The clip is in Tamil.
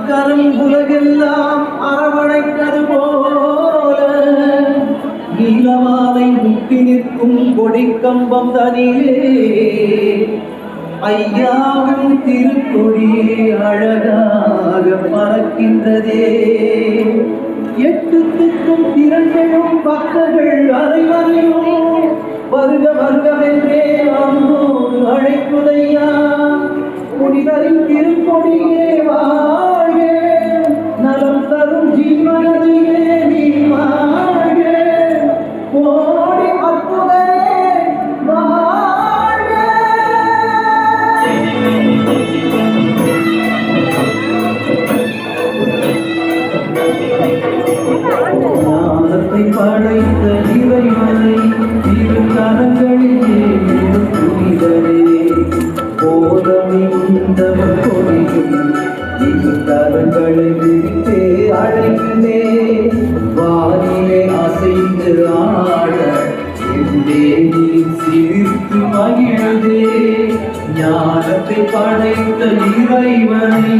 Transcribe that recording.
அருட்கரம் உலகெல்லாம் அரவணைக்கது போல நீலமாலை முட்டி நிற்கும் கொடிக்கம்பம் தனிலே ஐயாவின் திருக்கொடி அழகாக பறக்கின்றதே. எட்டு திக்கும் திரண்டெழும் பக்தர்கள் அனைவரையும் வருக வருகவென்றே அன்போடு அழைக்குதையா. புனிதரின் திருக்கொடியே வாழ்க, நலம் தரும் ஜீவனதியே நீ வாழ்க, கோடி அற்புதமே வாழ்க. ஞானத்தை படைத்த இறைவனை இரு கரங்களிலே புனிதரே போதமிந்தவர் கொடியும் இரு கரங்களை விரித்தே அழைந்தே வாரிலே அசைந்து ஆட என்றே நீ சிரித்து மகிழ்ந்தே. ஞானத்தை படைத்த இறைவனை